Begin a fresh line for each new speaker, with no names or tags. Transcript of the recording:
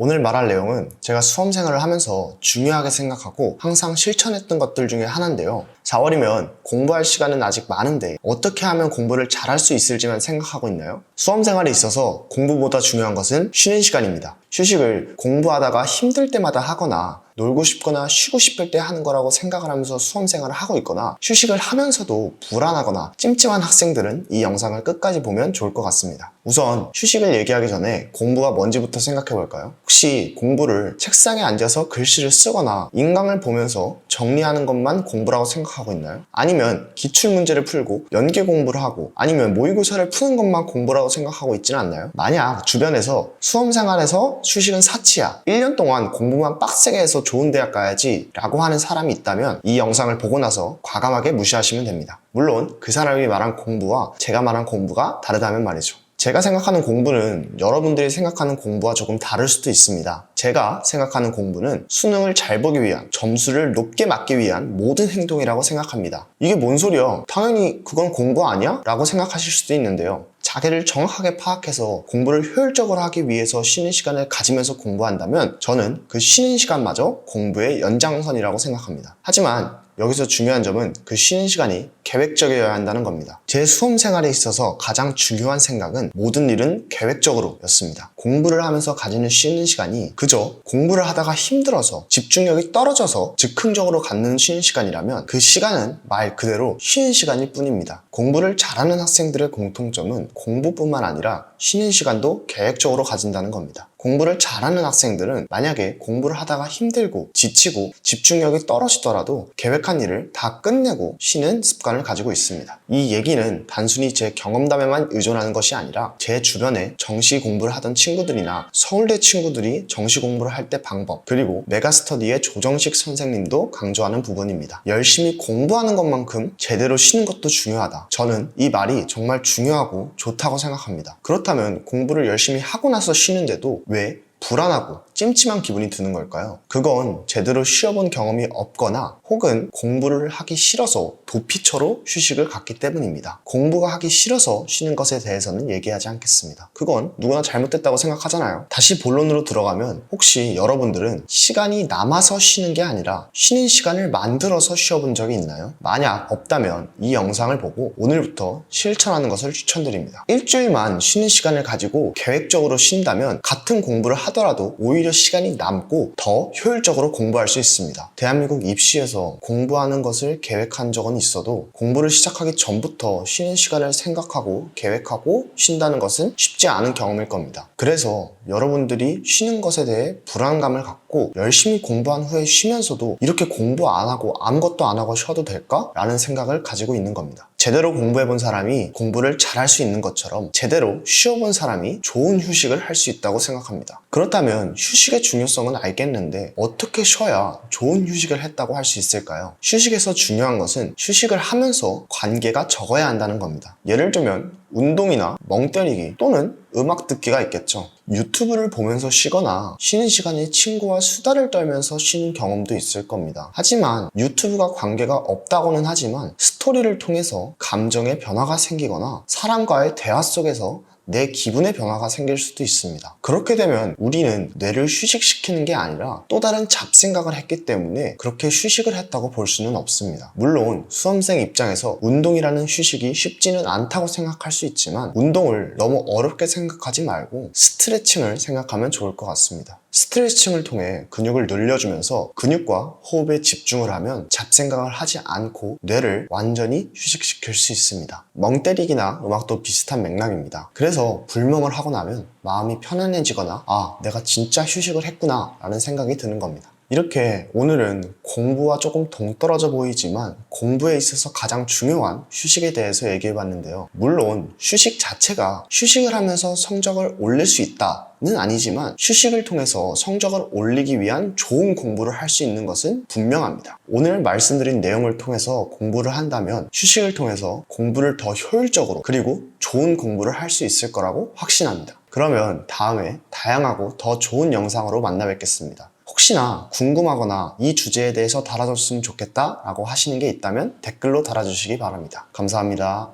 오늘 말할 내용은 제가 수험생활을 하면서 중요하게 생각하고 항상 실천했던 것들 중에 하나인데요. 4월이면 공부할 시간은 아직 많은데 어떻게 하면 공부를 잘할 수 있을지만 생각하고 있나요? 수험생활에 있어서 공부보다 중요한 것은 쉬는 시간입니다. 휴식을 공부하다가 힘들 때마다 하거나 놀고 싶거나 쉬고 싶을 때 하는 거라고 생각을 하면서 수험생활을 하고 있거나 휴식을 하면서도 불안하거나 찜찜한 학생들은 이 영상을 끝까지 보면 좋을 것 같습니다. 우선 휴식을 얘기하기 전에 공부가 뭔지부터 생각해 볼까요? 혹시 공부를 책상에 앉아서 글씨를 쓰거나 인강을 보면서 정리하는 것만 공부라고 생각하고 있나요? 아니면 기출문제를 풀고 연계 공부를 하고 아니면 모의고사를 푸는 것만 공부라고 생각하고 있지는 않나요? 만약 주변에서 수험생활에서 휴식은 사치야, 1년 동안 공부만 빡세게 해서 좋은 대학 가야지 라고 하는 사람이 있다면 이 영상을 보고 나서 과감하게 무시하시면 됩니다. 물론 그 사람이 말한 공부와 제가 말한 공부가 다르다면 말이죠. 제가 생각하는 공부는 여러분들이 생각하는 공부와 조금 다를 수도 있습니다. 제가 생각하는 공부는 수능을 잘 보기 위한, 점수를 높게 맞기 위한 모든 행동이라고 생각합니다. 이게 뭔 소리야? 당연히 그건 공부 아니야? 라고 생각하실 수도 있는데요. 자기를 정확하게 파악해서 공부를 효율적으로 하기 위해서 쉬는 시간을 가지면서 공부한다면 저는 그 쉬는 시간마저 공부의 연장선이라고 생각합니다. 하지만 여기서 중요한 점은 그 쉬는 시간이 계획적이어야 한다는 겁니다. 제 수험 생활에 있어서 가장 중요한 생각은 모든 일은 계획적으로 였습니다. 공부를 하면서 가지는 쉬는 시간이 그저 공부를 하다가 힘들어서 집중력이 떨어져서 즉흥적으로 갖는 쉬는 시간이라면 그 시간은 말 그대로 쉬는 시간일 뿐입니다. 공부를 잘하는 학생들의 공통점은 공부뿐만 아니라 쉬는 시간도 계획적으로 가진다는 겁니다. 공부를 잘하는 학생들은 만약에 공부를 하다가 힘들고 지치고 집중력이 떨어지더라도 계획한 일을 다 끝내고 쉬는 습관을 가지고 있습니다. 이 얘기는 단순히 제 경험담에만 의존하는 것이 아니라 제 주변에 정시 공부를 하던 친구들이나 서울대 친구들이 정시 공부를 할 때 방법, 그리고 메가스터디의 조정식 선생님도 강조하는 부분입니다. 열심히 공부하는 것만큼 제대로 쉬는 것도 중요하다. 저는 이 말이 정말 중요하고 좋다고 생각합니다. 그렇다면 공부를 열심히 하고 나서 쉬는데도 왜 불안하고 찜찜한 기분이 드는 걸까요? 그건 제대로 쉬어본 경험이 없거나 혹은 공부를 하기 싫어서 도피처로 휴식을 갖기 때문입니다. 공부가 하기 싫어서 쉬는 것에 대해서는 얘기하지 않겠습니다. 그건 누구나 잘못됐다고 생각하잖아요. 다시 본론으로 들어가면 혹시 여러분들은 시간이 남아서 쉬는 게 아니라 쉬는 시간을 만들어서 쉬어본 적이 있나요? 만약 없다면 이 영상을 보고 오늘부터 실천하는 것을 추천드립니다. 일주일만 쉬는 시간을 가지고 계획적으로 쉰다면 같은 공부를 하더라도 오히려 시간이 남고 더 효율적으로 공부할 수 있습니다. 대한민국 입시에서 공부하는 것을 계획한 적은 있어도 공부를 시작하기 전부터 쉬는 시간을 생각하고 계획하고 쉰다는 것은 쉽지 않은 경험일 겁니다. 그래서 여러분들이 쉬는 것에 대해 불안감을 갖고 열심히 공부한 후에 쉬면서도 이렇게 공부 안 하고 아무것도 안 하고 쉬어도 될까? 라는 생각을 가지고 있는 겁니다. 제대로 공부해본 사람이 공부를 잘할 수 있는 것처럼 제대로 쉬어본 사람이 좋은 휴식을 할 수 있다고 생각합니다. 그렇다면 휴식의 중요성은 알겠는데 어떻게 쉬어야 좋은 휴식을 했다고 할 수 있을까요? 휴식에서 중요한 것은 휴식을 하면서 관계가 적어야 한다는 겁니다. 예를 들면 운동이나 멍 때리기 또는 음악 듣기가 있겠죠. 유튜브를 보면서 쉬거나 쉬는 시간에 친구와 수다를 떨면서 쉬는 경험도 있을 겁니다. 하지만 유튜브가 관계가 없다고는 하지만 스토리를 통해서 감정의 변화가 생기거나 사람과의 대화 속에서 내 기분의 변화가 생길 수도 있습니다. 그렇게 되면 우리는 뇌를 휴식시키는 게 아니라 또 다른 잡생각을 했기 때문에 그렇게 휴식을 했다고 볼 수는 없습니다. 물론 수험생 입장에서 운동이라는 휴식이 쉽지는 않다고 생각할 수 있지만 운동을 너무 어렵게 생각하지 말고 스트레칭을 생각하면 좋을 것 같습니다. 스트레칭을 통해 근육을 늘려주면서 근육과 호흡에 집중을 하면 잡생각을 하지 않고 뇌를 완전히 휴식시킬 수 있습니다. 멍 때리기나 음악도 비슷한 맥락입니다. 그래서 불멍을 하고 나면 마음이 편안해지거나 내가 진짜 휴식을 했구나 라는 생각이 드는 겁니다. 이렇게 오늘은 공부와 조금 동떨어져 보이지만 공부에 있어서 가장 중요한 휴식에 대해서 얘기해봤는데요. 물론 휴식 자체가 휴식을 하면서 성적을 올릴 수 있다는 아니지만 휴식을 통해서 성적을 올리기 위한 좋은 공부를 할 수 있는 것은 분명합니다. 오늘 말씀드린 내용을 통해서 공부를 한다면 휴식을 통해서 공부를 더 효율적으로 그리고 좋은 공부를 할 수 있을 거라고 확신합니다. 그러면 다음에 다양하고 더 좋은 영상으로 만나 뵙겠습니다. 혹시나 궁금하거나 이 주제에 대해서 달아줬으면 좋겠다 라고 하시는 게 있다면 댓글로 달아주시기 바랍니다. 감사합니다.